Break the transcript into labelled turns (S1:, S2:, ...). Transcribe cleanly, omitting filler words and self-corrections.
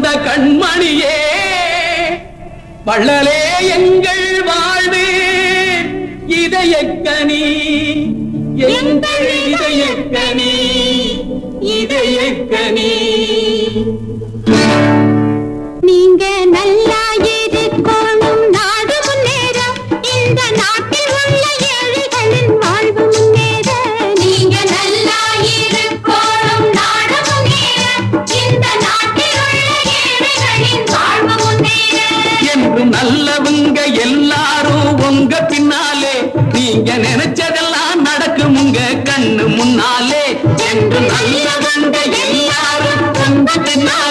S1: வந்த கண்மணியே வள்ளலே எங்கள் வாழ்வு இதயக்கனி எங்கள் இதயக்கனி இதயக்கனி
S2: நீங்க நல்லா இருக்கணும் நாடு முன்னேற இந்த நாட்டில் உள்ள ஏழைகளின் வாழ்வு முன்னேற நீங்க நல்லா இருக்கணும் நாடு முன்னேற இந்த நாட்டில் உள்ள ஏழைகளின் வாழ்வு முன்னேற
S1: என்று நல்லவங்க எல்லாரும் உங்க பின்னாலே நீங்க நினைச்சதெல்லாம் நடக்கும் உங்க கண்ணு முன்னாலே என்று நல்லவங்க எல்லாரும் உங்க பின்னாலே